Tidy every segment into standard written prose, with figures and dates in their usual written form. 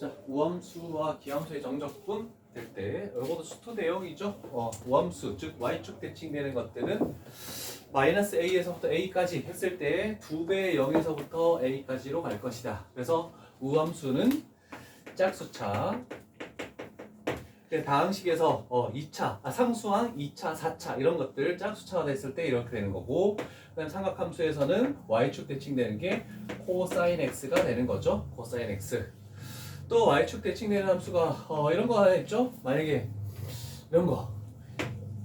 자, 우함수와 기함수의 정적분 될 때 이것도 수투 대형이죠. 우함수 즉 y축 대칭되는 것들은 마이너스 a에서부터 a까지 했을 때 2배의 0에서부터 a까지로 갈 것이다. 그래서 우함수는 짝수차 다항식에서 2차, 상수항, 2차, 4차 이런 것들 짝수차가 됐을 때 이렇게 되는 거고, 그다음 삼각함수에서는 y축 대칭되는 게 코사인 x가 되는 거죠. 코사인 x. 또 y축 대칭되는 함수가 이런 거 하나 있죠. 만약에 이런 거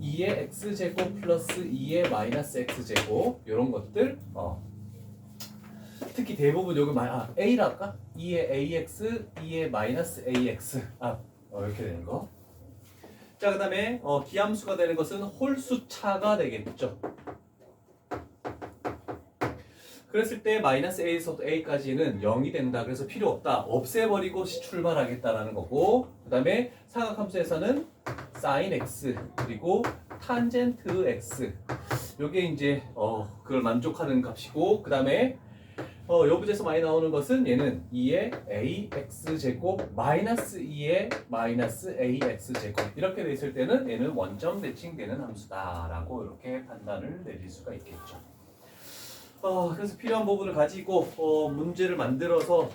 2의 x제곱 플러스 2의 마이너스 x제곱 이런 것들 특히 대부분 여기 a라 할까? 2의 ax, 2의 마이너스 ax 이렇게 되는 거. 자, 그 다음에 기함수가 되는 것은 홀수차가 되겠죠. 그랬을 때 마이너스 a에서 a까지는 0이 된다. 그래서 필요 없다. 없애버리고 출발하겠다라는 거고, 그 다음에 삼각함수에서는 sin x 그리고 탄젠트 x 요게 이제 그걸 만족하는 값이고, 그 다음에 요 문제에서 많이 나오는 것은 얘는 2의 ax제곱 마이너스 2의 마이너스 ax제곱 이렇게 돼 있을 때는 얘는 원점 대칭되는 함수다라고 이렇게 판단을 내릴 수가 있겠죠. 그래서 필요한 부분을 가지고 문제를 만들어서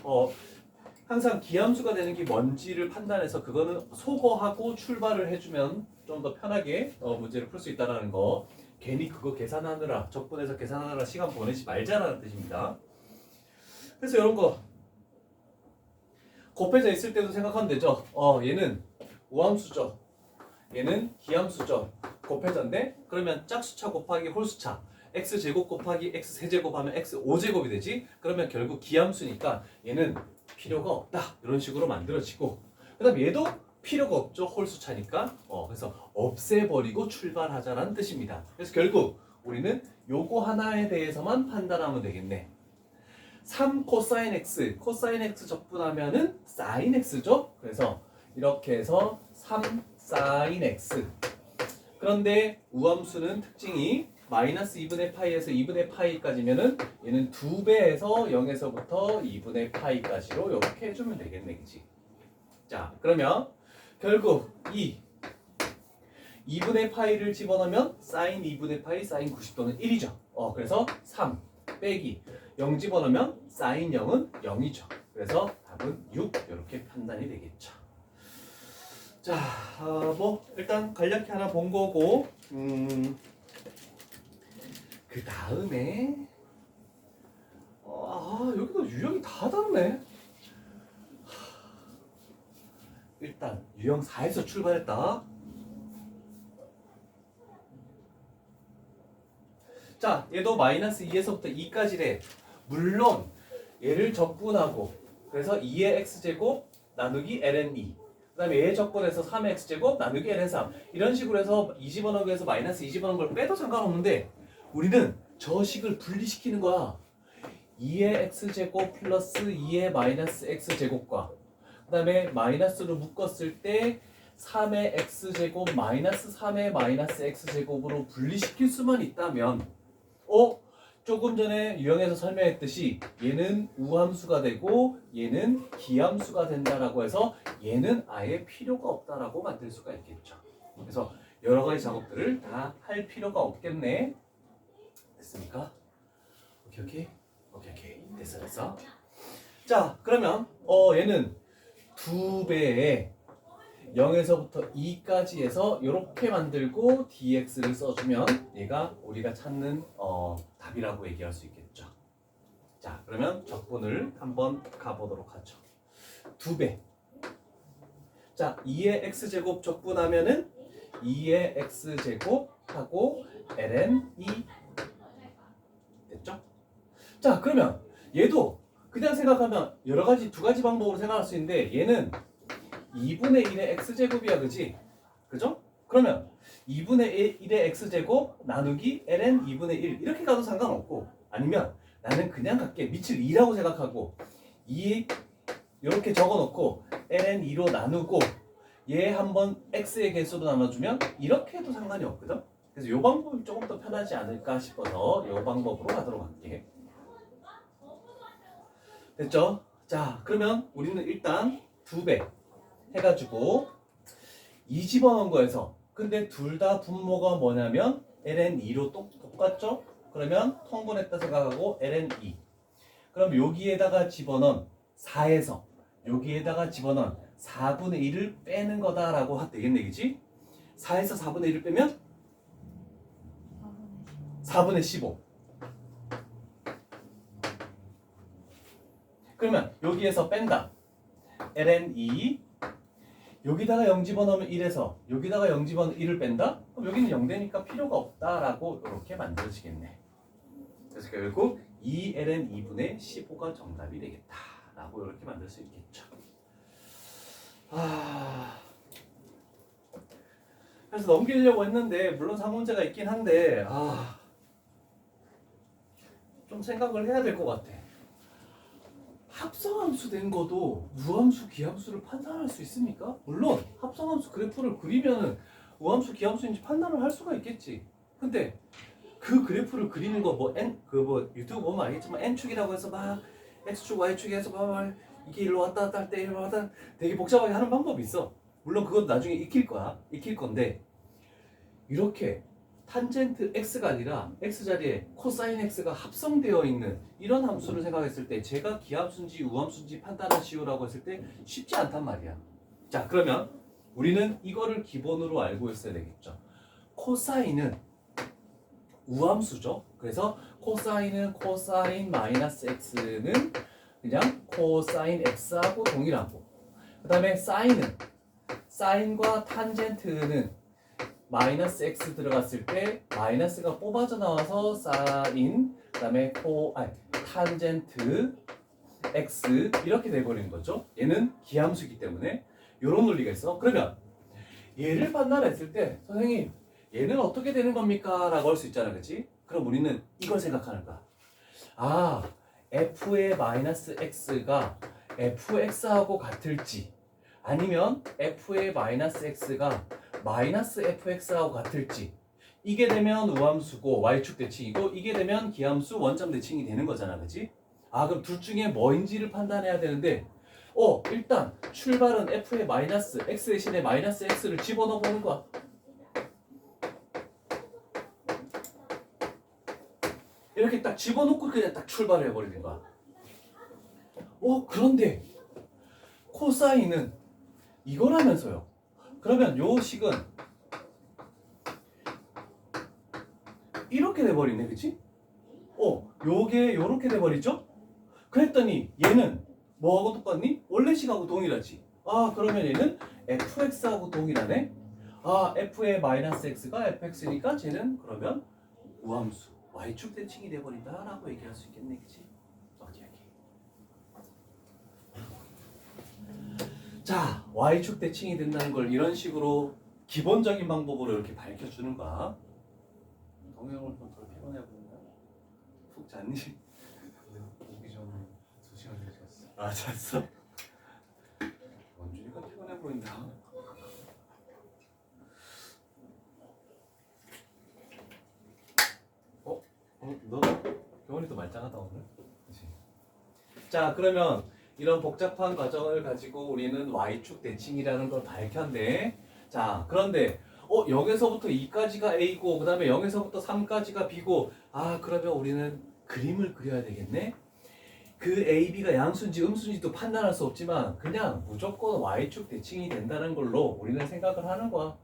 항상 기함수가 되는 게 뭔지를 판단해서 그거는 소거하고 출발을 해주면 좀 더 편하게 문제를 풀 수 있다는 거. 괜히 그거 계산하느라 적분해서 계산하느라 시간 보내지 말자라는 뜻입니다. 그래서 이런 거 곱해져 있을 때도 생각하면 되죠. 얘는 우함수죠. 얘는 기함수죠. 곱해져인데 그러면 짝수차 곱하기 홀수차 x제곱 곱하기 x세제곱 하면 x5제곱이 되지. 그러면 결국 기함수니까 얘는 필요가 없다. 이런 식으로 만들어지고, 그 다음 얘도 필요가 없죠. 홀수차니까. 그래서 없애버리고 출발하자라는 뜻입니다. 그래서 결국 우리는 요거 하나에 대해서만 판단하면 되겠네. 3 코사인 x, 코사인 x 적분하면은 사인 x죠. 그래서 이렇게 해서 3 사인 x. 그런데 우함수는 특징이 마이너스 2분의 파이에서 2분의 파이까지면은 얘는 2배에서 0에서부터 2분의 파이까지로 이렇게 해주면 되겠네, 그치? 자, 그러면 결국 2분의 파이를 집어넣으면 사인 2분의 파이 사인 90도는 1이죠. 그래서 3 빼기 0 집어넣으면 사인 0은 0이죠. 그래서 답은 6 이렇게 판단이 되겠죠. 자, 일단 간략히 하나 본 거고, 그 다음에 여기도 유형이 다 다르네. 일단 유형 4에서 출발했다. 자, 얘도 마이너스 2에서부터 2까지래. 물론 얘를 적분하고 그래서 2의 x제곱 나누기 ln 2, 그 다음에 얘 적분해서 3의 x제곱 나누기 ln 3 이런 식으로 해서 2 집어넣은 거에서 마이너스 2 집어넣은 걸 빼도 상관없는데 우리는 저 식을 분리시키는 거야. 2의 x제곱 플러스 2의 마이너스 x제곱과 그 다음에 마이너스로 묶었을 때 3의 x제곱 마이너스 3의 마이너스 x제곱으로 분리시킬 수만 있다면 조금 전에 유형에서 설명했듯이 얘는 우함수가 되고 얘는 기함수가 된다라고 해서 얘는 아예 필요가 없다라고 만들 수가 있겠죠. 그래서 여러 가지 작업들을 다 할 필요가 없겠네. 됐습니까? 오케이. 됐어. 자, 그러면 얘는 2배의 0에서부터 2까지 해서 이렇게 만들고 dx를 써주면 얘가 우리가 찾는 답이라고 얘기할 수 있겠죠. 자, 그러면 적분을 한번 가보도록 하죠. 2배. 자, 2의 x제곱 적분하면은 2의 x제곱하고 ln 2 됐죠? 자, 그러면 얘도 그냥 생각하면 여러 가지 두 가지 방법으로 생각할 수 있는데 얘는 2분의 1의 x제곱이야, 그지? 그죠? 그러면 2분의 1의 x제곱 나누기 ln 2분의 1 이렇게 가도 상관없고, 아니면 나는 그냥 갈게 밑을 2라고 생각하고 2 이렇게 적어놓고 ln 2로 나누고 얘 한번 x의 개수로 나눠주면 이렇게 해도 상관이 없거든? 그래서 이 방법이 조금 더 편하지 않을까 싶어서 이 방법으로 가도록 할게. 됐죠? 자, 그러면 우리는 일단 2배 해가지고 2 집어넣은 거에서 근데 둘 다 분모가 뭐냐면 ln2로 똑같죠? 그러면 통분했다 생각하고 ln2 그럼 여기에다가 집어넣은 4에서 여기에다가 집어넣은 4분의 1을 빼는 거다라고 되겠네 그지? 4에서 4분의 1을 빼면 4분의 15 그러면 여기에서 뺀다 ln2 여기다가 0 집어넣으면 1에서 여기다가 0 집어넣으면 1을 뺀다? 그럼 여기는 0 되니까 필요가 없다라고 이렇게 만들어지겠네. 그래서 결국 2ln2분의 15가 정답이 되겠다라고 이렇게 만들 수 있겠죠. 그래서 넘기려고 했는데 물론 상문제가 있긴 한데 좀 생각을 해야 될 것 같아. 합성함수 된 거도 우함수, 기함수를 판단할 수 있습니까? 물론 합성함수 그래프를 그리면 우함수, 기함수인지 판단을 할 수가 있겠지. 근데 그 그래프를 그리는 거 유튜브 보면 알겠지만 n축이라고 해서 막 x축, y축 해서 막 이게 일로 왔다 갔다 할 때 일로 왔다 되게 복잡하게 하는 방법이 있어. 물론 그것도 나중에 익힐 건데 이렇게 탄젠트 x가 아니라 x 자리에 코사인 x가 합성되어 있는 이런 함수를 생각했을 때 제가 기함수인지 우함수인지 판단하시오라고 했을 때 쉽지 않단 말이야. 자, 그러면 우리는 이거를 기본으로 알고 있어야 되겠죠. 코사인은 우함수죠. 그래서 코사인은 코사인 마이너스 x는 그냥 코사인 x하고 동일하고, 그 다음에 사인은 사인과 탄젠트는 마이너스 x 들어갔을 때 마이너스가 뽑아져 나와서 사인, 그 다음에 탄젠트 x 이렇게 돼버리는 거죠. 얘는 기함수이기 때문에 이런 논리가 있어. 그러면 얘를 판단했을 때 선생님 얘는 어떻게 되는 겁니까? 라고 할 수 있잖아, 그치? 그럼 우리는 이걸 생각하는 거야. f의 마이너스 x가 fx하고 같을지 아니면 f의 마이너스 x가 마이너스 fx하고 같을지, 이게 되면 우함수고 y축 대칭이고 이게 되면 기함수 원점 대칭이 되는 거잖아, 그치? 그럼 둘 중에 뭐인지를 판단해야 되는데 일단 출발은 f의 마이너스 x 대신에 마이너스 x를 집어넣어 보는 거야. 이렇게 딱 집어넣고 그냥 딱 출발을 해버리는 거야. 그런데 코사인은 이거라면서요. 그러면 요 식은 이렇게 돼버리네, 그치? 요게 요렇게 돼버리죠? 그랬더니 얘는 뭐하고 똑같니? 원래 식하고 동일하지. 그러면 얘는 fx하고 동일하네. f의 마이너스 x가 fx니까 쟤는 그러면 우함수 y축 대칭이 돼버린다라고 얘기할 수 있겠네, 그치? 오케이. 자, y축 대칭이 된다는 걸 이런 식으로 기본적인 방법으로 이렇게 밝혀주는 거야. 동영을 좀 더 피곤해 보인다. 푹 잤니? 오기 전에 2시간 잤어. 잤어? 원준이가 피곤해 보인다. 너 경원이도 말짱하다 오늘. 그치? 자, 그러면 이런 복잡한 과정을 가지고 우리는 y축 대칭이라는 걸 밝혔네. 자, 그런데 여기서부터 2까지가 a고 그 다음에 0에서부터 3까지가 b고 그러면 우리는 그림을 그려야 되겠네. 그 a, b가 양수인지 음수인지도 판단할 수 없지만 그냥 무조건 y축 대칭이 된다는 걸로 우리는 생각을 하는 거야.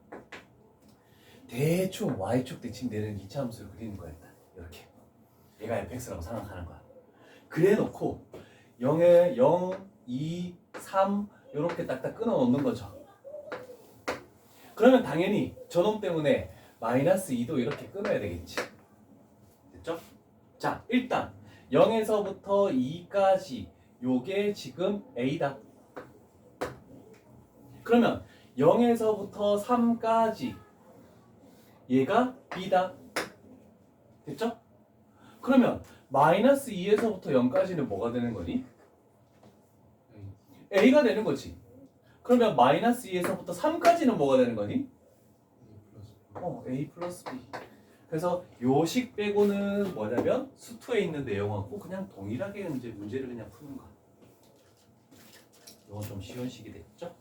대충 y축 대칭되는 이차함수를 그리는 거야. 일단 이렇게 얘가 fx라고 생각하는 거야. 그래 놓고 0에 0, 2, 3 이렇게 딱딱 끊어 놓는 거죠. 그러면 당연히 저놈 때문에 마이너스 2도 이렇게 끊어야 되겠지. 됐죠? 자, 일단 0에서부터 2까지 요게 지금 A다. 그러면 0에서부터 3까지 얘가 B다. 됐죠? 그러면 마이너스 2에서부터 0까지는 뭐가 되는 거니? A가 되는 거지. 그러면 마이너스 2에서부터 3까지는 뭐가 되는 거니? A 플러스 B. 그래서 요식 빼고는 뭐냐면 수투에 있는 내용하고 그냥 동일하게 이제 문제를 그냥 푸는 거야. 이건 좀 쉬운 식이 됐죠?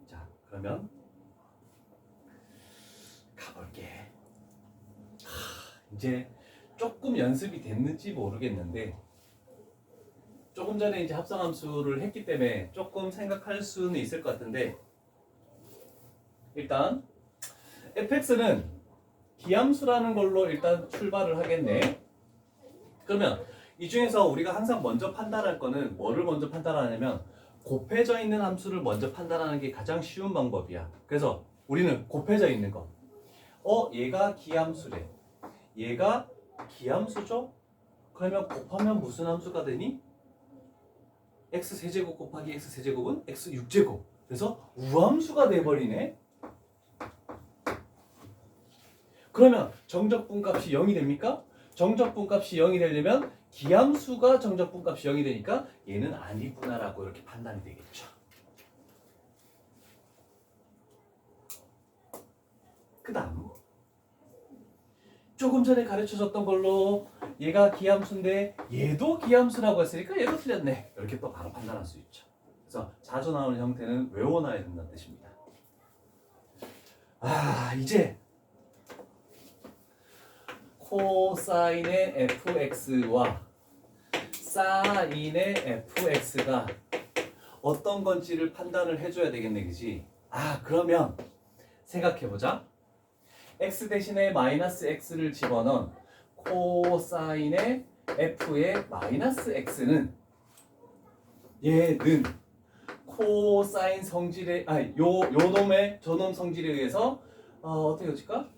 자, 그러면 가볼게. 이제 조금 연습이 됐는지 모르겠는데 조금 전에 이제 합성함수를 했기 때문에 조금 생각할 수는 있을 것 같은데 일단 fx는 기함수라는 걸로 일단 출발을 하겠네. 그러면 이 중에서 우리가 항상 먼저 판단할 거는 뭐를 먼저 판단하냐면 곱해져 있는 함수를 먼저 판단하는 게 가장 쉬운 방법이야. 그래서 우리는 곱해져 있는 거. 얘가 기함수래. 얘가 기함수죠? 그러면 곱하면 무슨 함수가 되니? x-세제곱 곱하기 x-세제곱은 x-6제곱. 그래서 우함수가 돼버리네. 그러면 정적분값이 0이 됩니까? 정적분값이 0이 되려면 기함수가 정적분값이 0이 되니까 얘는 아니구나라고 이렇게 판단이 되겠죠. 그 다음 조금 전에 가르쳐줬던 걸로 얘가 기함수인데 얘도 기함수라고 했으니까 얘도 틀렸네. 이렇게 또 바로 판단할 수 있죠. 그래서 자주 나오는 형태는 외워놔야 된다는 뜻입니다. 이제 코사인의 fx와 사인의 fx가 어떤 건지를 판단을 해줘야 되겠네, 그지? 그러면 생각해보자. x 대신에 마이너스 x를 집어넣은 코사인의 f의 마이너스 x는 얘는 코사인 성질에 요놈의 저놈 성질에 의해서 어떻게 해줄까?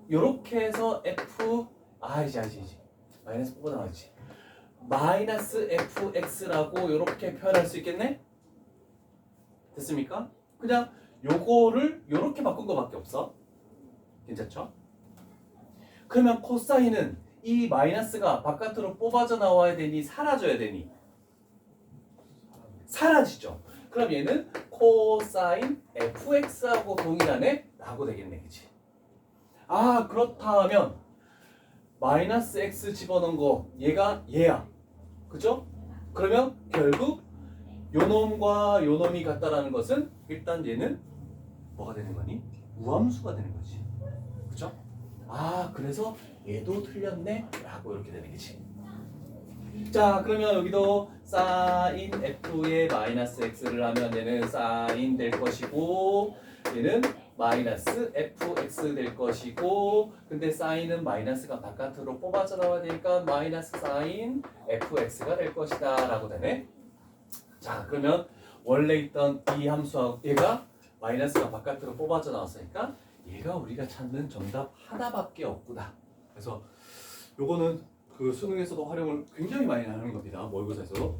요렇게 해서 f 이제 마이너스 뽑아 나왔지. 마이너스 fx라고 요렇게 표현할 수 있겠네? 됐습니까? 그냥 요거를 요렇게 바꾼 거밖에 없어. 괜찮죠? 그러면 코사인은 이 마이너스가 바깥으로 뽑아져 나와야 되니 사라져야 되니? 사라지죠. 그럼 얘는 코사인 fx하고 동일하네? 라고 되겠네, 그치? 그렇다면 마이너스 x 집어넣은 거 얘가 얘야. 그죠? 그러면 결국 요놈과 요놈이 같다라는 것은 일단 얘는 뭐가 되는 거니? 우함수가 되는 거지. 그죠? 그래서 얘도 틀렸네? 라고 이렇게 되는 거지. 자, 그러면 여기도 사인 f의 마이너스 x를 하면 얘는 사인 될 것이고 얘는 마이너스 fx 될 것이고 근데 사인은 마이너스가 바깥으로 뽑아져 나와야 되니까 마이너스 사인 fx가 될 것이다 라고 되네. 자, 그러면 원래 있던 이 함수하고 얘가 마이너스가 바깥으로 뽑아져 나왔으니까 얘가 우리가 찾는 정답 하나밖에 없구나. 그래서 요거는 그 수능에서도 활용을 굉장히 많이 하는 겁니다. 모의고사에서.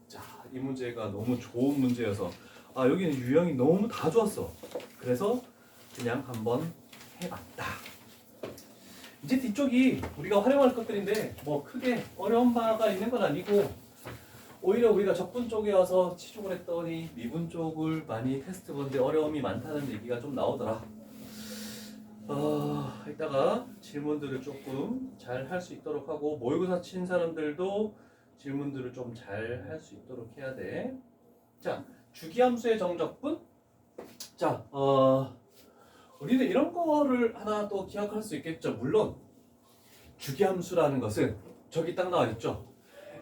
자, 이 문제가 너무 좋은 문제여서 여기는 유형이 너무 다 좋았어. 그래서 그냥 한번 해봤다. 이제 뒤쪽이 우리가 활용할 것들인데 뭐 크게 어려운 바가 있는 건 아니고 오히려 우리가 적분 쪽에 와서 치중을 했더니 미분 쪽을 많이 테스트 보는데 어려움이 많다는 얘기가 좀 나오더라. 이따가 질문들을 조금 잘 할 수 있도록 하고 모의고사 친 사람들도 질문들을 좀 잘 할 수 있도록 해야 돼. 자, 주기함수의 정적분. 자, 우리는 이런 거를 하나 또 기억할 수 있겠죠. 물론 주기함수라는 것은 저기 딱 나와 있죠.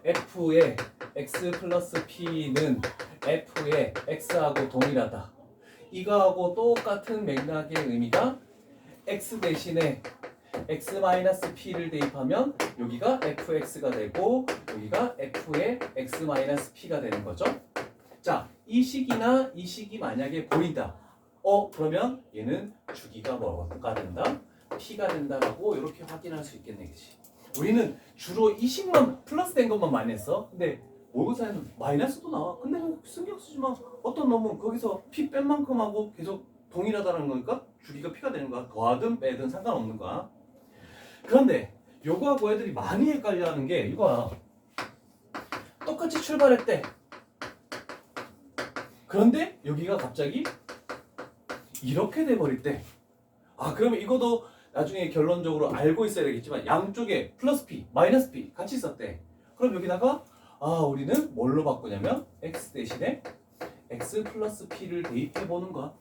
f의 x 플러스 p는 f의 x하고 동일하다. 이거하고 똑같은 맥락의 의미가 x 대신에 x-p를 대입하면 여기가 fx가 되고 여기가 f의 x-p가 되는 거죠. 자, 이 식이나 이 식이 만약에 보인다. 그러면 얘는 주기가 뭐가 된다? p가 된다라고 이렇게 확인할 수 있겠네, 그치? 우리는 주로 이 식만 플러스 된 것만 많이 했어. 근데 모의고사에는 마이너스도 나와. 근데 신경 쓰지 마. 어떤 놈은 거기서 p 뺀 만큼 하고 계속 동일하다는 거니까 주기가 p가 되는 거야. 더하든 빼든 상관없는 거야. 그런데 요거하고 애들이 많이 헷갈려하는 게 이거야. 똑같이 출발했대. 그런데 여기가 갑자기 이렇게 돼버릴 때, 아 그러면 이것도 나중에 결론적으로 알고 있어야 되겠지만 양쪽에 플러스 p, 마이너스 p 같이 있었대. 그럼 여기다가 우리는 뭘로 바꾸냐면 x 대신에 x 플러스 p를 대입해 보는 거야.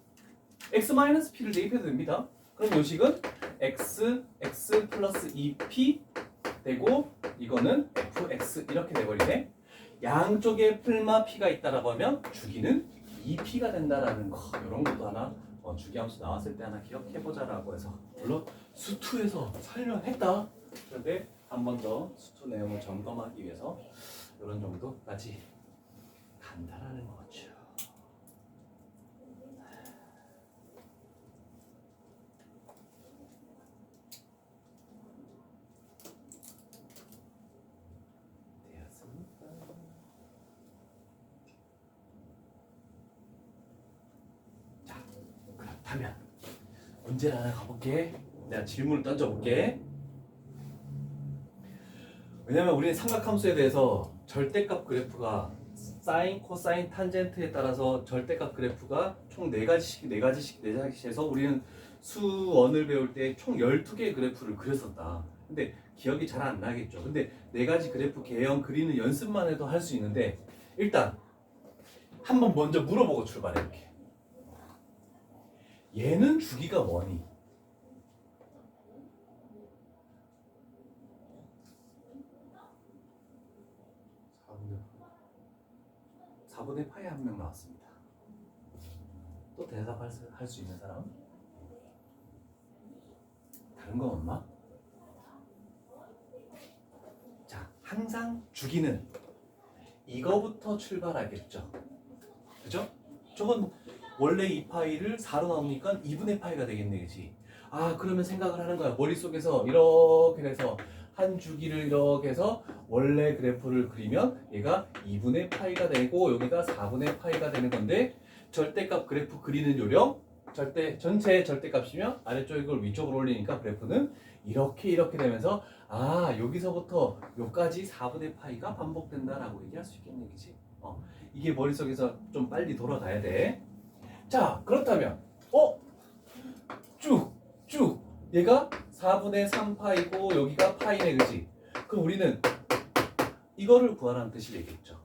x 마이너스 p를 대입해도 됩니다. 그럼 요식은 x 플러스 2p 되고 이거는 fx 이렇게 돼버리네. 양쪽에 풀마 p가 있다라고 하면 주기는 2p가 된다라는 거. 이런 것도 하나 주기함수 나왔을 때 하나 기억해보자라고 해서, 물론 수투에서 설명했다. 그런데 한 번 더 수투 내용을 점검하기 위해서 이런 정도까지 간다라는 거죠. 되었습니다. 자, 그렇다면 문제를 하나 가볼게. 내가 질문을 던져볼게. 왜냐면 우리는 삼각함수에 대해서 절대값 그래프가 사인, 코사인, 탄젠트에 따라서 절대값 그래프가 총 4가지씩 해서 우리는 수원을 배울 때 총 12개의 그래프를 그렸었다. 근데 기억이 잘 안 나겠죠. 근데 4가지 그래프 개형 그리는 연습만 해도 할 수 있는데, 일단 한번 먼저 물어보고 출발해볼게. 얘는 주기가 뭐니? 4분의 파이 한 명 나왔습니다. 또 대답할 수 있는 사람? 다른 거 없나? 자, 항상 주기는 이거부터 출발하겠죠. 그죠? 저건 원래 2파이를 4로 나오니까 2분의 파이가 되겠네, 그치? 그러면 생각을 하는 거야. 머릿속에서 이렇게 해서 한 주기를 이렇게 해서 원래 그래프를 그리면 얘가 2분의 파이가 되고 여기가 4분의 파이가 되는 건데, 절대값 그래프 그리는 요령, 전체 절대값이면 아래쪽 이걸 위쪽으로 올리니까 그래프는 이렇게 되면서 여기서부터 여기까지 4분의 파이가 반복된다라고 얘기할 수 있겠네, 그치? 이게 머릿속에서 좀 빨리 돌아가야 돼. 자, 그렇다면 쭉 얘가 4분의 3파이고 여기가 파이네, 그치? 그럼 우리는 이거를 구하라는 뜻이 되겠죠.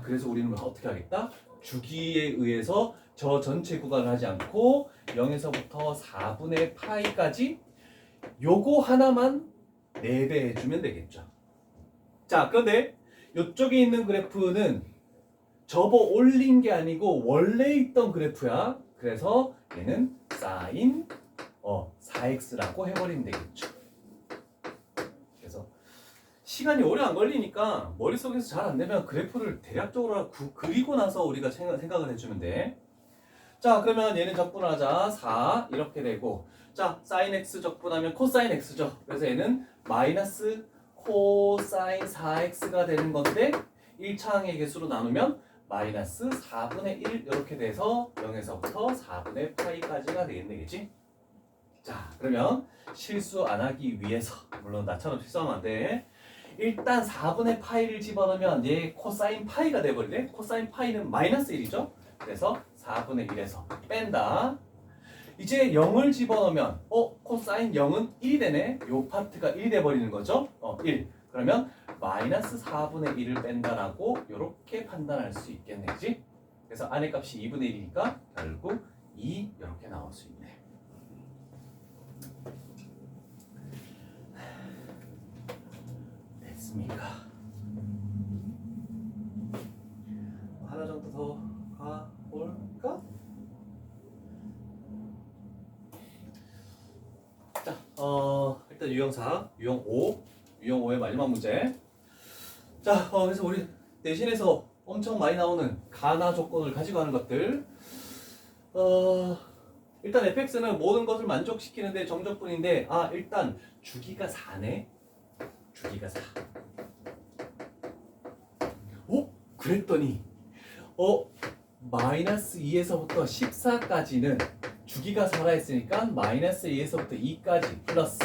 그래서 우리는 어떻게 하겠다? 주기에 의해서 저 전체 구간을 하지 않고 0에서부터 4분의 파이까지 요거 하나만 4배 해주면 되겠죠. 자, 그런데 이쪽에 있는 그래프는 접어 올린 게 아니고 원래 있던 그래프야. 그래서 얘는 사인 4x라고 해버리면 되겠죠. 그래서 시간이 오래 안 걸리니까 머릿속에서 잘 안 되면 그래프를 대략적으로 그리고 나서 우리가 생각을 해주면 돼. 자, 그러면 얘는 적분하자. 4 이렇게 되고, 자, 사인 x 적분하면 코사인 x죠. 그래서 얘는 마이너스 코사인 4x가 되는 건데 1차항의 개수로 나누면 마이너스 4분의 1 이렇게 돼서 0에서부터 4분의 파이까지가 되겠네, 그치? 자, 그러면 실수 안 하기 위해서, 물론 나처럼 실수하면 안 돼. 일단 4분의 파이를 집어넣으면 얘 코사인 파이가 돼버리네. 코사인 파이는 마이너스 1이죠. 그래서 4분의 1에서 뺀다. 이제 0을 집어넣으면 코사인 0은 1이 되네. 요 파트가 1이 돼버리는 거죠. 1. 그러면 마이너스 4분의 1을 뺀다라고 이렇게 판단할 수 있겠네, 그치? 그래서 안의 값이 2분의 1이니까 결국 2 이렇게 나올 수 있네. 됐습니까? 하나 정도 더 가볼까? 자, 일단 유형 4, 유형 5, 유형 5의 마지막 문제. 자, 그래서 우리 내신에서 엄청 많이 나오는 가나 조건을 가지고 하는 것들. 일단 fx는 모든 것을 만족시키는데 정적분인데, 일단 주기가 4네. 주기가 4. 그랬더니 마이너스 2에서부터 14까지는 주기가 4라 했으니까 마이너스 2에서부터 2까지 플러스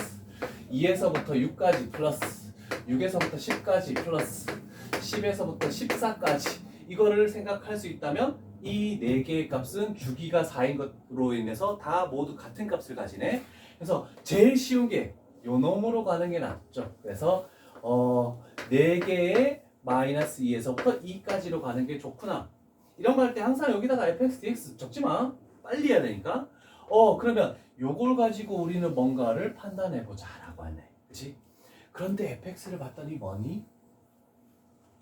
2에서부터 6까지 플러스 6에서부터 10까지 플러스 10에서부터 14까지 이거를 생각할 수 있다면 이 네 개의 값은 주기가 4인 것으로 인해서 다 모두 같은 값을 가지네. 그래서 제일 쉬운 게 요 놈으로 가는 게 낫죠. 그래서 네 개의 마이너스 2에서부터 2까지로 가는 게 좋구나. 이런 거 할 때 항상 여기다가 fx, dx 적지 마. 빨리 해야 되니까. 그러면 요걸 가지고 우리는 뭔가를 판단해 보자라고 하네. 그치? 그런데 fx를 봤더니 뭐니?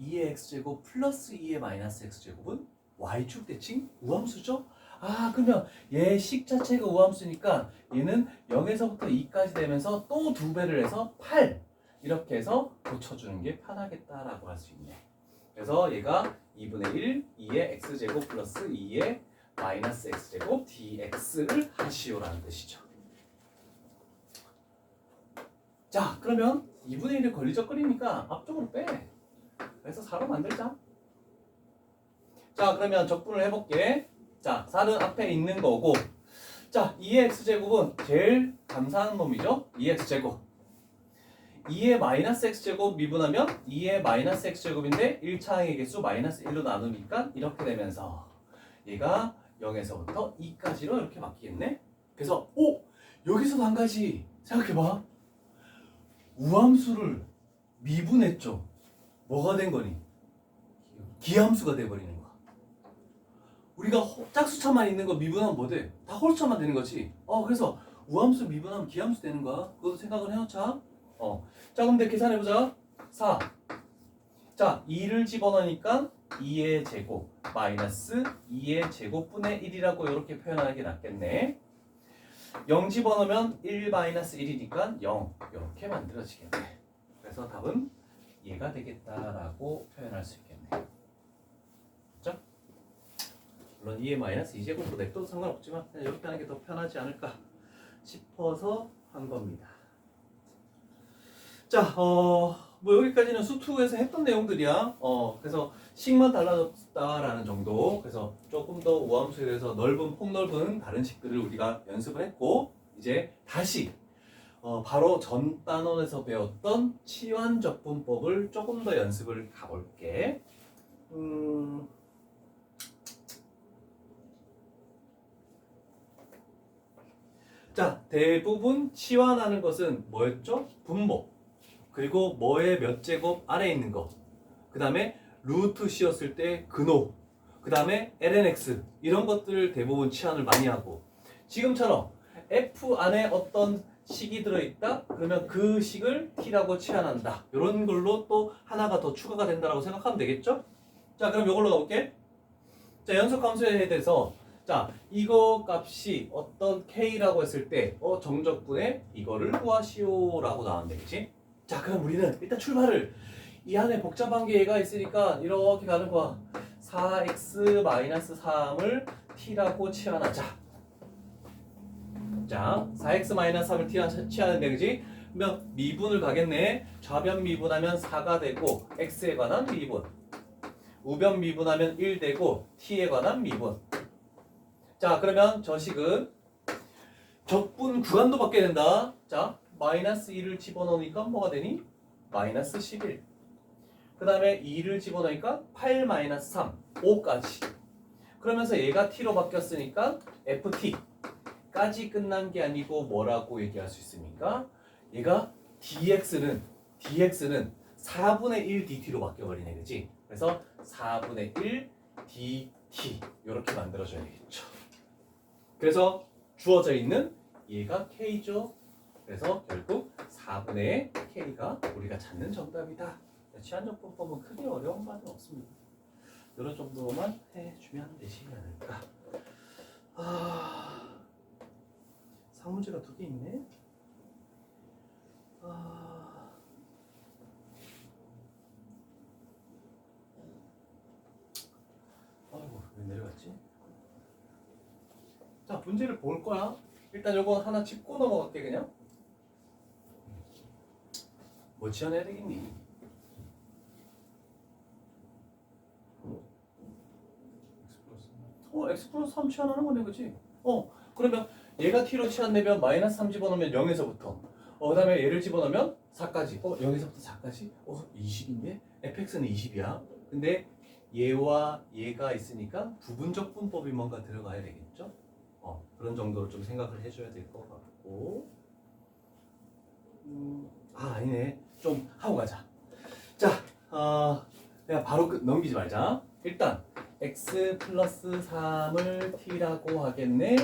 2의 x제곱 플러스 2의 마이너스 x제곱은 y축 대칭 우함수죠? 그러면 얘 식 자체가 우함수니까 얘는 0에서부터 2까지 되면서 또 2배를 해서 8 이렇게 해서 고쳐주는 게 편하겠다라고 할 수 있네. 그래서 얘가 2분의 1, 2의 x제곱 플러스 2의 마이너스 x제곱 dx를 하시오라는 뜻이죠. 자, 그러면 2분의 1을 걸리적거리니까 앞쪽으로 빼. 그래서 4로 만들자. 자, 그러면 적분을 해볼게. 자, 4는 앞에 있는 거고. 자, 2의 x제곱은 제일 감사한 놈이죠. 2x제곱. 2의 마이너스 x제곱 미분하면 2의 마이너스 x제곱인데 1차항의 개수 마이너스 1로 나누니까 이렇게 되면서 얘가 0에서부터 2까지로 이렇게 바뀌겠네. 그래서 여기서도 한 가지 생각해봐. 우함수를 미분했죠. 뭐가 된 거니? 기함수가 돼버리는 거야. 우리가 짝수차만 있는 거 미분하면 뭐 돼? 다 홀수차만 되는 거지. 그래서 우함수 미분하면 기함수 되는 거야. 그것도 생각을 해놓자. 자, 그럼 계산해보자. 4. 자, 2를 집어넣으니까 2의 제곱 마이너스 2의 제곱분의 1이라고 이렇게 표현하는 게 낫겠네. 0 집어넣으면 1 마이너스 1이니까 0 이렇게 만들어지겠네. 그래서 답은 얘가 되겠다라고 표현할 수 있겠네. 그렇죠? 물론 2의 마이너스 2제곱도 냅둬도 상관없지만 그냥 이렇게 하는 게 더 편하지 않을까 싶어서 한 겁니다. 자, 뭐 여기까지는 수투에서 했던 내용들이야. 그래서 식만 달라졌다라는 정도. 그래서 조금 더 우함수에 대해서 폭넓은 다른 식들을 우리가 연습을 했고, 이제 다시 바로 전 단원에서 배웠던 치환적분법을 조금 더 연습을 가볼게. 자, 대부분 치환하는 것은 뭐였죠? 분모. 그리고 뭐의 몇 제곱 아래에 있는 거. 그 다음에 루트 씌었을 때 근호. 그 다음에 lnx. 이런 것들을 대부분 치환을 많이 하고. 지금처럼 f 안에 어떤 식이 들어있다? 그러면 그 식을 t라고 치환한다. 이런 걸로 또 하나가 더 추가가 된다고 생각하면 되겠죠? 자, 그럼 이걸로 가볼게. 자, 연속함수에 대해서 자, 이거 값이 어떤 k라고 했을 때 정적분의 이거를 구하시오라고 나오면 되겠지? 자, 그럼 우리는 일단 출발을 이 안에 복잡한 게 얘가 있으니까 이렇게 가는 거야. 4x-3을 t라고 치환하자. 자, 4x-3을 t라고 치환하는데 그지? 그러면 미분을 가겠네. 좌변 미분하면 4가 되고 x에 관한 미분. 우변 미분하면 1 되고 t에 관한 미분. 자, 그러면 저 식은 적분 구간도 받게 된다. 자, 마이너스 2를 집어넣으니까 뭐가 되니? 마이너스 11. 그 다음에 2를 집어넣으니까 8 마이너스 3, 5까지. 그러면서 얘가 t로 바뀌었으니까 ft까지 끝난 게 아니고 뭐라고 얘기할 수 있습니까? 얘가 dx는 4분의 1 dt로 바뀌어버리네, 그치? 그래서 4분의 1 dt 이렇게 만들어줘야 되겠죠. 그래서 주어져 있는 얘가 k죠. 그래서 결국 4분의 k가 우리가 찾는 정답이다. 치환적분법은 크게 어려운 말은 없습니다. 이런 정도만 해주면 되지 않을까. 상문제가 2개 있네. 아이고, 왜 내려갔지? 자, 문제를 볼 거야. 일단 요거 하나 짚고 넘어갈게 그냥. 뭐 치환해야 되겠니? x 플러스 3 치환하는 거네, 그치? 그러면 얘가 t로 치환되면 마이너스 3 집어넣으면 0에서부터 그 다음에 얘를 집어넣으면 4까지 0에서부터 4까지 20인데 fx는 20이야. 근데 얘와 얘가 있으니까 부분적 분법이 뭔가 들어가야 되겠죠? 그런 정도로 좀 생각을 해줘야 될 것 같고 아니네 좀 하고 가자. 자 그냥 바로 넘기지 말자. 일단 x 플러스 3을 t라고 하겠네.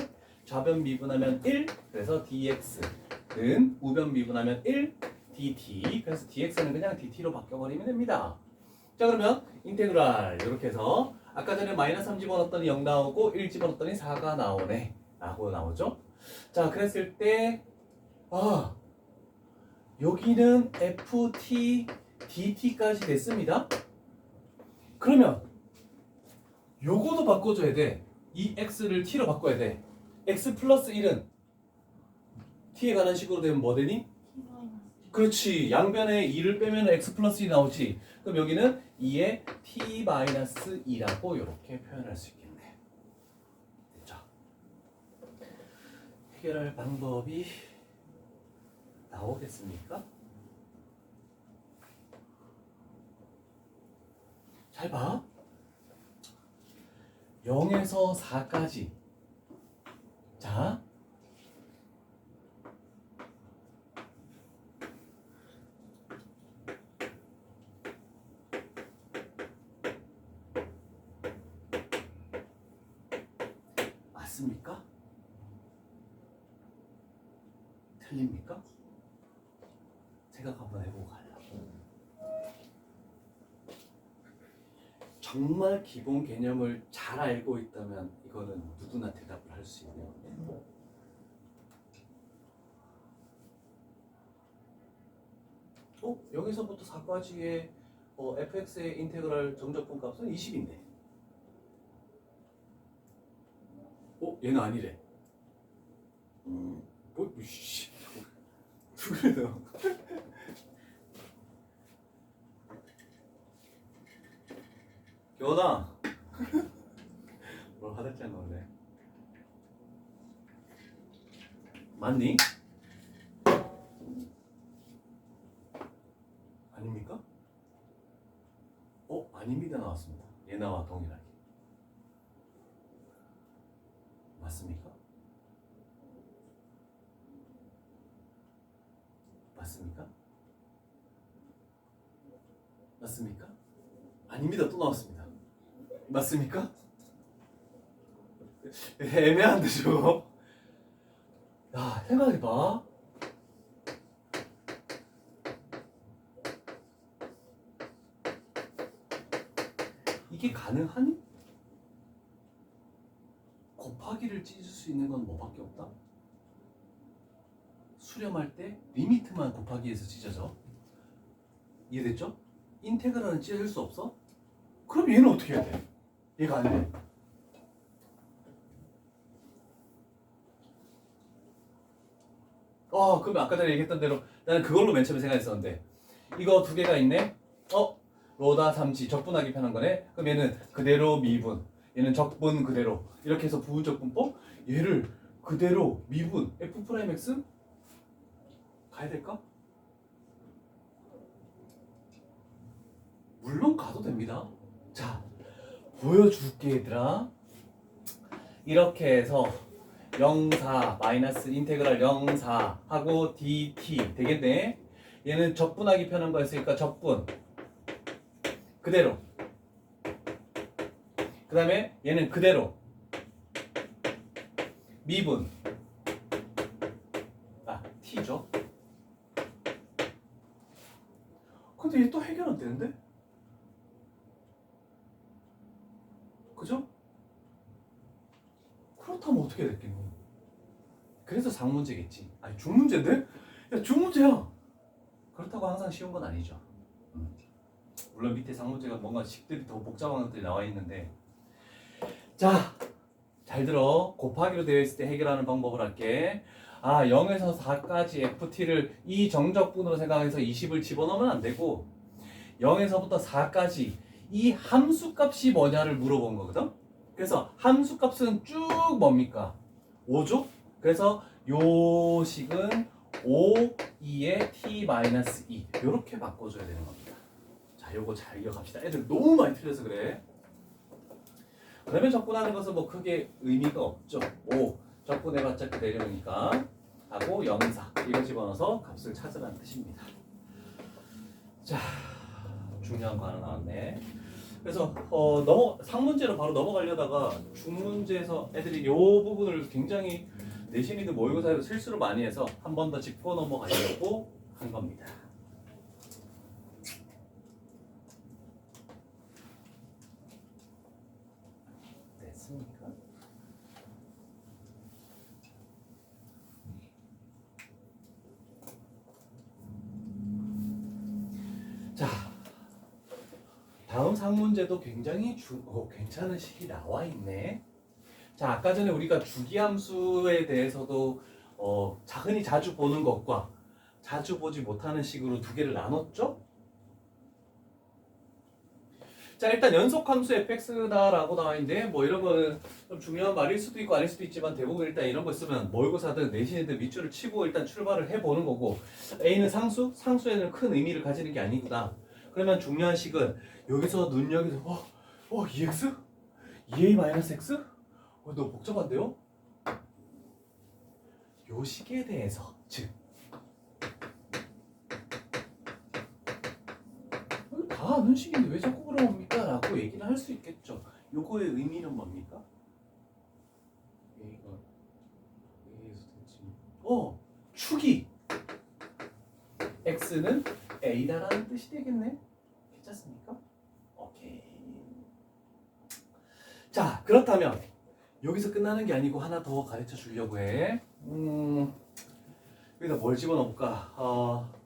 좌변 미분하면 1 그래서 dx는 우변 미분하면 1 dt 그래서 dx는 그냥 dt로 바꿔버리면 됩니다. 자 그러면 인테그랄 이렇게 해서 아까 전에 마이너스 3 집어넣었더니 0 나오고 1 집어넣었더니 4가 나오네 라고 나오죠. 자 그랬을 때 여기는 ft dt까지 됐습니다. 그러면 요거도 바꿔줘야 돼. 이 x를 t로 바꿔야 돼. x 플러스 1은 t에 관한 식으로 되면 뭐 되니? 그렇지. 양변에 2를 빼면 x 플러스 1이 나오지. 그럼 여기는 2의 t 마이너스 2라고 이렇게 표현할 수 있겠네. 됐죠? 해결할 방법이 나오겠습니까? 잘 봐. 0에서 4까지. 자. 맞습니까? 틀립니까? 생각 한번 해보고 가려고. 정말 기본 개념을 잘 알고 있다면 이거는 누구나 대답을 할 수 있는 건데. 여기서부터 4까지의 fx의 인테그랄 정적분 값은 20인데. 얘는 아니래. 씨. 그래도. 겨우나. 뭘 화들짝 놀래. 맞니? 아닙니까? 아닙니다 나왔습니다. 예나와 동일하게. 맞습니까? 맞습니까? 맞습니까? 아닙니다. 또 나왔습니다. 맞습니까? 애매한데 저거. 야 생각해봐. 이게 가능하니? 곱하기를 찢을 수 있는 건 뭐밖에 없다? 수렴할 때 리미트만 곱하기해서 찢어져. 이해됐죠? 인테그랄은 찢어질 수 없어? 그럼 얘는 어떻게 해야 돼? 얘가 안 돼. 그럼 아까 전에 얘기했던 대로 나는 그걸로 맨 처음에 생각했었는데 이거 두 개가 있네? 로다 3지 적분하기 편한 거네? 그럼 얘는 그대로 미분 얘는 적분 그대로 이렇게 해서 부분적 분법 얘를 그대로 미분 f'x 가야 될까? 물론 가도 됩니다. 자 보여줄게 얘들아. 이렇게 해서 0,4 마이너스 인테그랄 0,4 하고 dt 되겠네. 얘는 적분하기 편한 거였으니까 적분 그대로. 그 다음에 얘는 그대로 미분 t죠. 근데 얘 또 해결 안 되는데? 그죠? 그렇다면 어떻게 해야 됐겠니? 그래서 상문제겠지. 아니 중문제인데? 야 중문제야. 그렇다고 항상 쉬운 건 아니죠. 물론 밑에 상문제가 뭔가 식들이 더 복잡한 것들이 나와 있는데 자, 잘 들어. 곱하기로 되어 있을 때 해결하는 방법을 할게. 0에서 4까지 ft를 이 정적분으로 생각해서 20을 집어넣으면 안 되고 0에서부터 4까지 이 함수값이 뭐냐를 물어본 거거든. 그래서 함수값은 쭉 뭡니까? 5죠? 그래서 요 식은 5, 2의 t-2 이렇게 바꿔줘야 되는 겁니다. 자, 요거 잘 기억합시다. 애들 너무 많이 틀려서 그래. 그러면 적분하는 것은 뭐 크게 의미가 없죠. 5 적분해봤자 그대로니까 하고 0, 4 이거 집어넣어서 값을 찾으라는 뜻입니다. 자, 중요한 거 하나 나왔네. 그래서 상문제로 바로 넘어가려다가 중문제에서 애들이 요 부분을 굉장히 내신이든 모의고사에서 실수를 많이 해서 한 번 더 짚고 넘어가려고 한 겁니다. 됐습니까? 자, 다음 상문제도 굉장히 괜찮은 식이 나와 있네. 자, 아까 전에 우리가 주기함수에 대해서도 흔히 자주 보는 것과 자주 보지 못하는 식으로 두 개를 나눴죠? 자, 일단 연속함수 fx다라고 나와 있는데 뭐 이런 거는 좀 중요한 말일 수도 있고 아닐 수도 있지만 대부분 일단 이런 거 쓰면 모의고사든 내신이든 밑줄을 치고 일단 출발을 해보는 거고 A는 상수? 상수에는 큰 의미를 가지는 게 아니구나. 그러면 중요한 식은 여기서 눈여겨서 EX? EA-X? 너무 복잡한데요? 요 식에 대해서 즉 다 아는 식인데 왜 자꾸 그러옵니까? 라고 얘기를 할 수 있겠죠. 요거의 의미는 뭡니까? A가 A에서 됐지. 축이 X는 A다라는 뜻이 되겠네. 괜찮습니까? 오케이. 자, 그렇다면 여기서 끝나는 게 아니고 하나 더 가르쳐 주려고 해. 여기다 뭘 집어넣을까?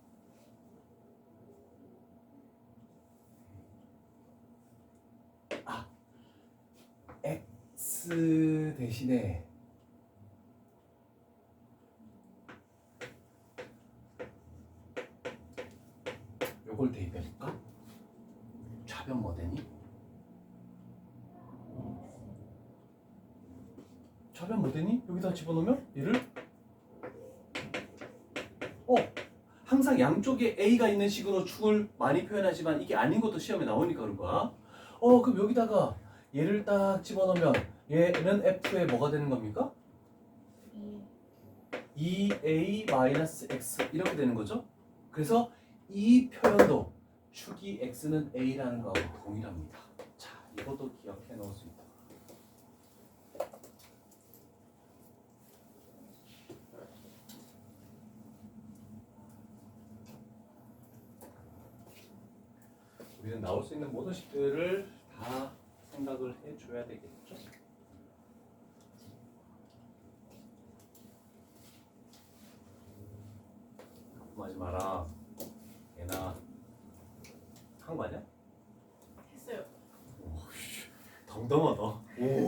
X 대신에 요걸 대입해볼까? 좌변 뭐 되니? 좌변 뭐 되니? 여기다 집어넣으면 얘를 항상 양쪽에 A가 있는 식으로 축을 많이 표현하지만 이게 아닌 것도 시험에 나오니까 그런 거야. 그럼 여기다가 얘를 딱 집어넣으면 얘는 F의 뭐가 되는 겁니까? 2A-X 이렇게 되는 거죠. 그래서 이 표현도 축이 X는 A라는 거하고 동일합니다. 자, 이것도 기억해 놓을 수 있다. 우리는 나올 수 있는 모든 식들을 다 생각을 해줘야 되겠죠. 하지 마라. 얘나 한 거 아니야? 했어요. 덩덩하다. 오.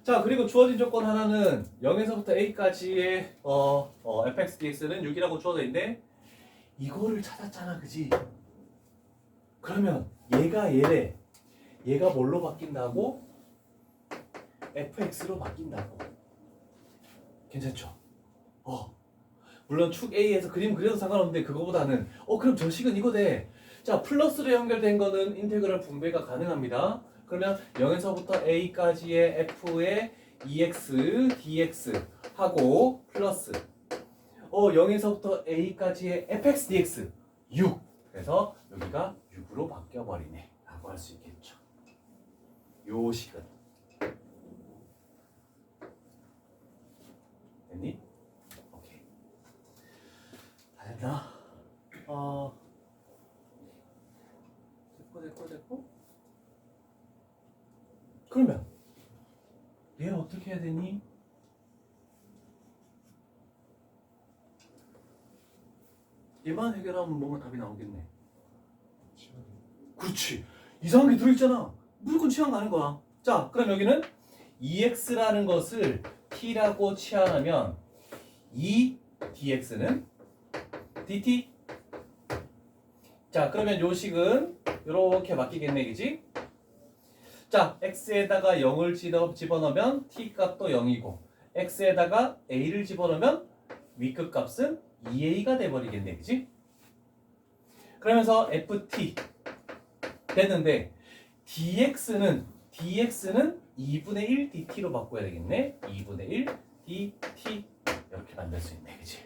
자, 그리고 주어진 조건 하나는 0에서부터 A까지의 fx dx는 6이라고 주어져 있는데 이거를 찾았잖아, 그지? 그러면 얘가 얘래. 얘가 뭘로 바뀐다고? fx로 바뀐다고. 괜찮죠? 물론 축 A에서 그림 그려도 상관없는데 그거보다는 그럼 저 식은 이거 돼. 자, 플러스로 연결된 거는 인테그랄 분배가 가능합니다. 그러면 0에서부터 A까지의 F의 EX, DX 하고 플러스 0에서부터 A까지의 FX, DX 6. 그래서 여기가 6으로 바뀌어버리네 라고 할 수 있겠죠. 요 식은 됐니? 오케이. 다 됐나? 됐고 그러면 얘 어떻게 해야 되니? 얘만 해결하면 뭔가 답이 나오겠네. 치환이. 그렇지. 이상한 게 들어있잖아. 무조건 치환 가는 거야. 자, 그럼 여기는 EX라는 것을 T라고 치환하면 E DX는 DT. 자, 그러면 요 식은 이렇게 바뀌겠네, 그지? 자, X에다가 0을 집어넣으면 T 값도 0이고 X에다가 A를 집어넣으면 위끝 값은 2A가 돼버리겠네, 그지? 그러면서 FT 됐는데 DX는 dx는 2분의 1 dt로 바꿔야 되겠네. 2분의 1 dt 이렇게 만들 수 있네. 그치?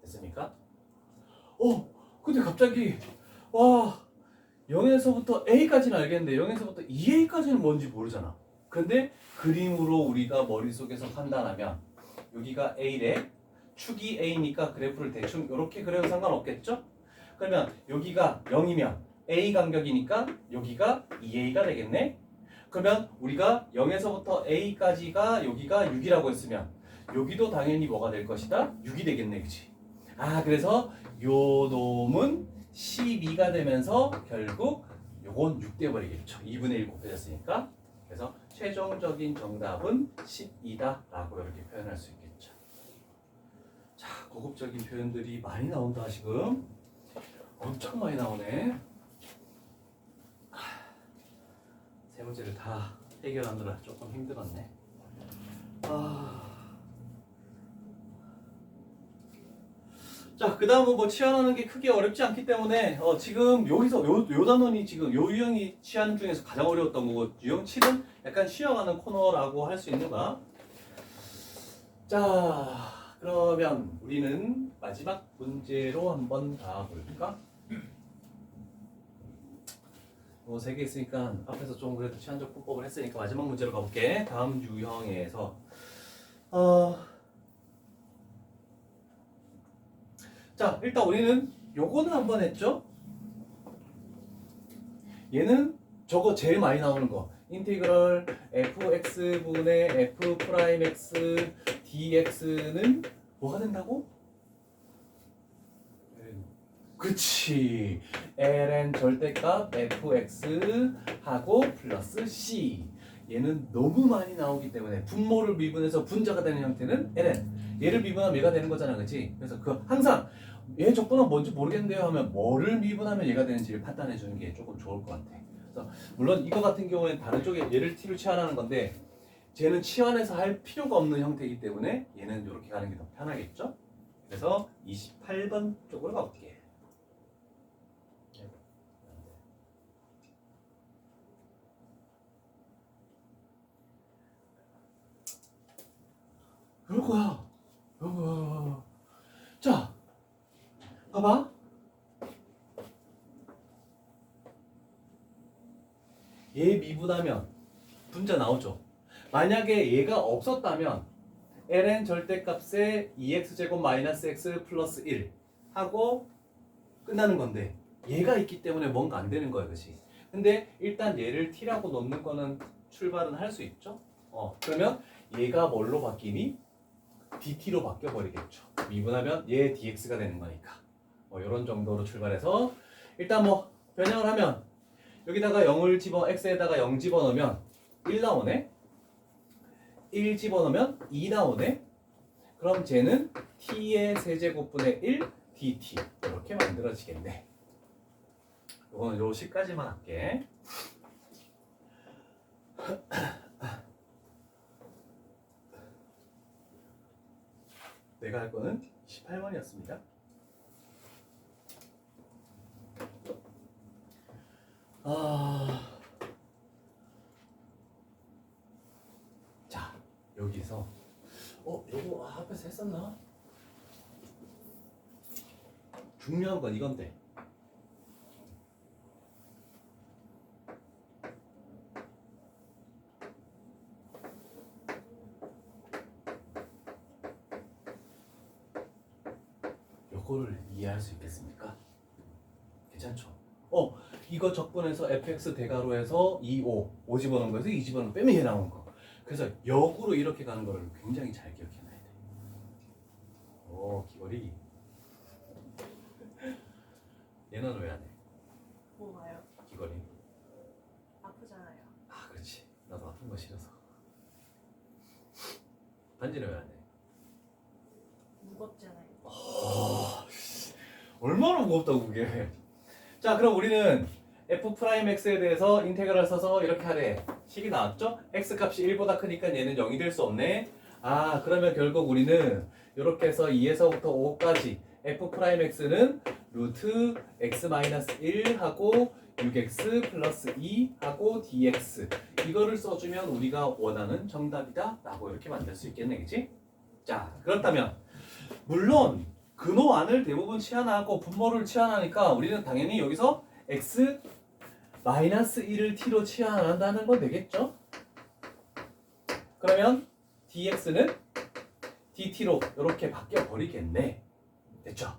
됐습니까? 근데 갑자기 와 0에서부터 a까지는 알겠는데 0에서부터 2a까지는 뭔지 모르잖아. 근데 그림으로 우리가 머릿속에서 판단하면 여기가 a래, 축이 a니까 그래프를 대충 이렇게 그려도 상관없겠죠? 그러면 여기가 0이면 a 간격이니까 여기가 2a가 되겠네. 그러면 우리가 0에서부터 a까지가 여기가 6이라고 했으면 여기도 당연히 뭐가 될 것이다? 6이 되겠네. 그치? 그래서 요 놈은 12가 되면서 결국 요건 6 돼버리겠죠. 2분의 1 곱해졌으니까. 그래서 최종적인 정답은 12다 라고 이렇게 표현할 수 있겠죠. 자, 고급적인 표현들이 많이 나온다 지금. 엄청 많이 나오네. 세 문제를 다 해결하느라 조금 힘들었네. 자, 그 다음은 뭐 치환하는 게 크게 어렵지 않기 때문에 지금 여기서 요 단원이 지금 요 유형이 치환 중에서 가장 어려웠던 거고 유형 7은 약간 쉬어가는 코너라고 할 수 있는가? 자, 그러면 우리는 마지막 문제로 한번 가볼까? 뭐 3개 있으니까 앞에서 좀 그래도 치환적 풀법을 했으니까 마지막 문제로 가볼게. 다음 유형에서 자, 일단 우리는 요거는 한번 했죠? 얘는 저거 제일 많이 나오는 거. 인티그럴 fx분의 f 프라임 x dx는 뭐가 된다고? 그치. ln 절대값 fx 하고 플러스 c. 얘는 너무 많이 나오기 때문에 분모를 미분해서 분자가 되는 형태는 ln. 얘를 미분하면 얘가 되는 거잖아, 그치? 그래서 그 항상 얘 적분은 뭔지 모르겠는데요 하면 뭐를 미분하면 얘가 되는지를 판단해 주는 게 조금 좋을 것 같아. 그래서 물론 이거 같은 경우에는 다른 쪽에 얘를 t로 치환하는 건데 쟤는 치환해서 할 필요가 없는 형태이기 때문에 얘는 이렇게 가는 게 더 편하겠죠? 그래서 28번 쪽으로 가볼게. 그럴 거야. 자, 봐봐. 얘 미분하면 분자 나오죠. 만약에 얘가 없었다면 ln 절대값에 2x제곱 마이너스 x 플러스 1 하고 끝나는 건데 얘가 있기 때문에 뭔가 안 되는 거야, 그치? 근데 일단 얘를 t라고 놓는 거는 출발은 할 수 있죠. 그러면 얘가 뭘로 바뀌니? dt로 바뀌어 버리겠죠. 미분하면 얘 dx가 되는 거니까. 이런 정도로 출발해서 일단 뭐 변형을 하면 여기다가 0을 x에다가 0 집어넣으면 1 나오네. 1 집어넣으면 2 나오네. 그럼 쟤는 t의 세제곱분의 1 dt 이렇게 만들어지겠네. 이거는 요 식까지만 할게. 내가 할 거는 18번이었습니다. 자, 여기서 요거 앞에서 했었나? 중요한 건 이건데 요거를 이해할 수 있겠습니까? 괜찮죠? 이거 적분해서 fx 대괄호에서 5 집어넣은 거에서 2 집어넣으면 빼면 얘 나오는 거. 그래서 역으로 이렇게 가는 거를 굉장히 잘 기억해놔야 돼. 기거리. 얘는 왜 안 해? 뭐가요? 기거리. 아프잖아요. 그렇지. 나도 아픈 거 싫어서. 반지는 왜 안 해? 무겁잖아요. 얼마나 무겁다고 그게. 자, 그럼 우리는 f'x에 대해서 인테그랄 써서 이렇게 하래. 식이 나왔죠? x 값이 1보다 크니까 얘는 0이 될 수 없네. 그러면 결국 우리는 이렇게 해서 2에서부터 5까지 f'x는 루트 x-1 하고 6x 플러스 2 하고 dx 이거를 써주면 우리가 원하는 정답이다 라고 이렇게 만들 수 있겠네, 그치? 자, 그렇다면 물론 근호안을 대부분 치환하고 분모를 치환하니까 우리는 당연히 여기서 x 마이너스 1을 t로 치환한다는 건 되겠죠? 그러면 dx는 dt로 이렇게 바뀌어 버리겠네. 됐죠?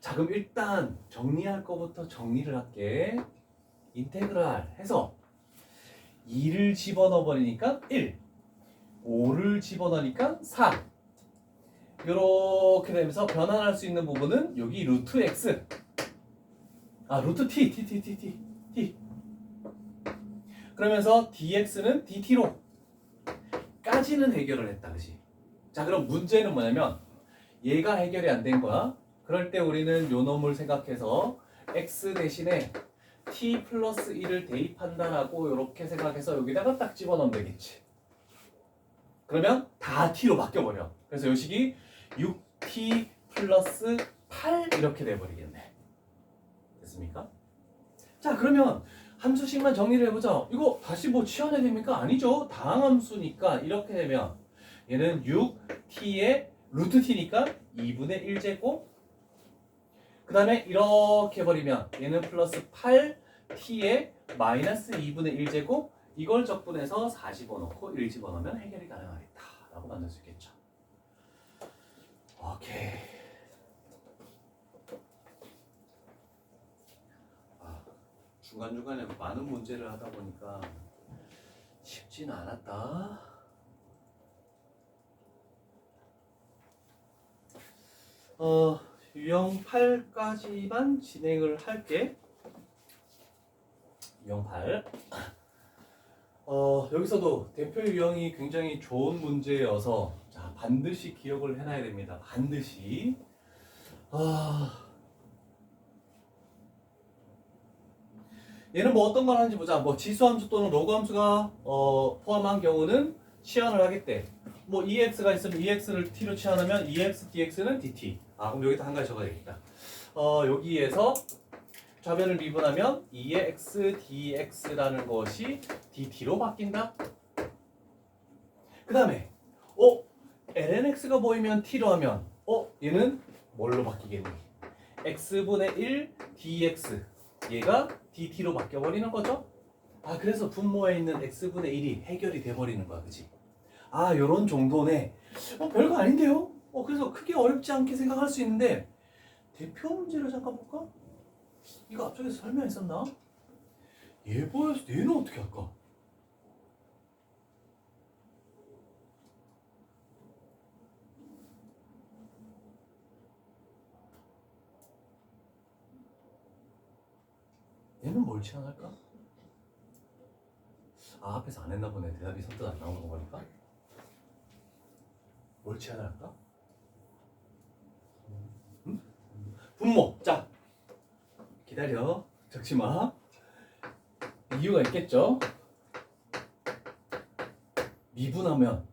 자, 그럼 일단 정리할 거부터 정리를 할게. 인테그랄 해서 2를 집어넣어 버리니까 1, 5를 집어넣으니까 4. 이렇게 되면서 변환할 수 있는 부분은 여기 루트 x, 루트 t. 그러면서 dx는 dt로 까지는 해결을 했다, 그지? 자, 그럼 문제는 뭐냐면 얘가 해결이 안 된 거야. 그럴 때 우리는 요 놈을 생각해서 x 대신에 t 플러스 1을 대입한다라고 이렇게 생각해서 여기다가 딱 집어넣으면 되겠지. 그러면 다 t로 바뀌어버려. 그래서 요 식이 6t 플러스 8 이렇게 돼버리겠네. 됐습니까? 자, 그러면 함수식만 정리를 해보자. 이거 다시 뭐 치환해야 됩니까? 아니죠. 다항함수니까 이렇게 되면 얘는 6t의 루트 t니까 2분의 1제곱, 그 다음에 이렇게 해버리면 얘는 플러스 8t의 마이너스 2분의 1제곱, 이걸 적분해서 4 집어넣고 1 집어넣으면 해결이 가능하겠다 라고 만들 수 있겠죠. 오케이. 중간중간에 많은 문제를 하다 보니까 쉽지는 않았다. 유형 8까지만 진행을 할게. 유형 8. 여기서도 대표 유형이 굉장히 좋은 문제여서 자, 반드시 기억을 해놔야 됩니다. 반드시. 얘는 뭐 어떤 걸 하는지 보자. 뭐 지수함수 또는 로그함수가 포함한 경우는 치환을 하겠대. 뭐 EX가 있으면 EX를 T로 치환하면 EX dx는 dt. 그럼 여기다 한 가지 적어야 되겠다. 여기에서 좌변을 미분하면 2의 x dx라는 것이 dt로 바뀐다. 그 다음에 lnx가 보이면 t로 하면 얘는 뭘로 바뀌겠니? x분의 1 dx 얘가 dt로 바뀌어버리는 거죠. 그래서 분모에 있는 x분의 1이 해결이 돼버리는 거야, 그치? 요런 정도네. 별거 아닌데요? 그래서 크게 어렵지 않게 생각할 수 있는데 대표 문제를 잠깐 볼까? 이거 앞쪽에서 설명했었나? 얘 보여서 얘는 어떻게 할까? 얘는 뭘 치환할까? 앞에서 안 했나 보네. 대답이 선뜻 안 나오는 거 보니까. 뭘 치환할까? 응? 분모. 자, 기다려. 적지 마. 이유가 있겠죠? 미분하면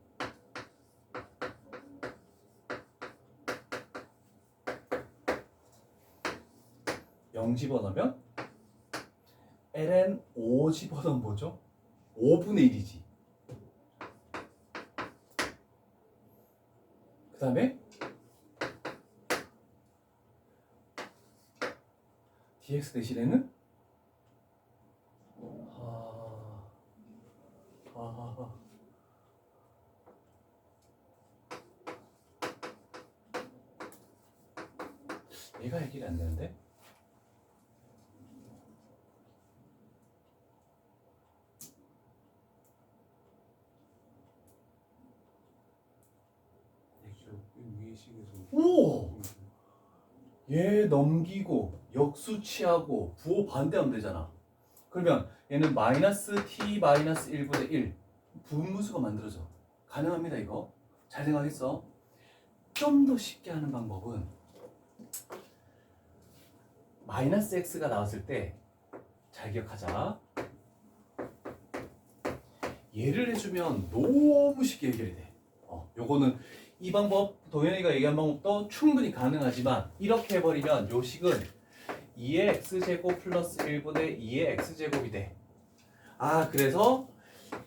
영 집어넣으면 ln 5 집어넣으면 뭐죠? 5분의 1이지. 그 다음에 dx 대신에는 얘가 해결이 안 되는데? 오! 얘 넘기고 역수치하고 부호 반대하면 되잖아. 그러면 얘는 마이너스 t 마이너스 1분의 1 분무수가 만들어져. 가능합니다. 이거 잘 생각했어. 좀 더 쉽게 하는 방법은 마이너스 x가 나왔을 때 잘 기억하자. 얘를 해주면 너무 쉽게 해결이 돼. 요거는 이 방법, 동현이가 얘기한 방법도 충분히 가능하지만 이렇게 해버리면 요 식은 2의 x제곱 플러스 1분의 2의 x제곱이 돼. 아, 그래서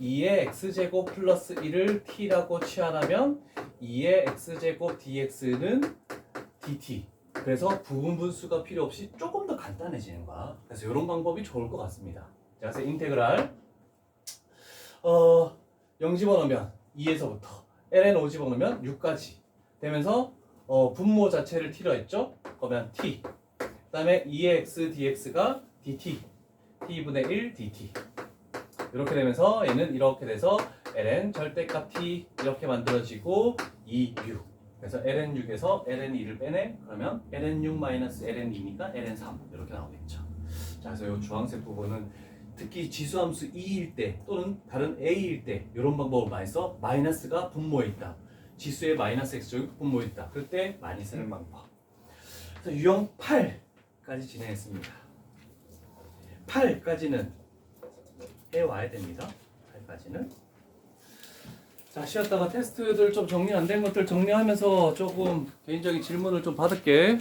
2의 x제곱 플러스 1을 t라고 취하라면 2의 x제곱 dx는 dt. 그래서 부분 분수가 필요 없이 조금 더 간단해지는 거야. 그래서 이런 방법이 좋을 것 같습니다. 자, 그래서 인테그랄 0 집어넣으면 2에서부터 ln 5 집어넣으면 6까지 되면서 분모 자체를 t로 했죠? 그러면 t. 그 다음에 2의 x dx가 dt. t분의 1 dt. 이렇게 되면서 얘는 이렇게 돼서 ln 절대값 t 이렇게 만들어지고 2u. 그래서 ln6에서 ln2를 빼내. 그러면 ln6 마이너스 ln2니까 ln3 이렇게 나오겠죠. 자, 그래서 이 주황색 부분은 특히 지수함수 2일 때 또는 다른 a일 때 이런 방법을 많이 써. 마이너스가 분모에 있다. 지수의 마이너스 x쪽이 분모에 있다. 그럴 때 많이 쓰는 방법. 그래서 유형 8까지 진행했습니다. 8까지는 해와야 됩니다. 8까지는. 자, 쉬었다가 테스트들 좀 정리 안 된 것들 정리하면서 조금 개인적인 질문을 좀 받을게.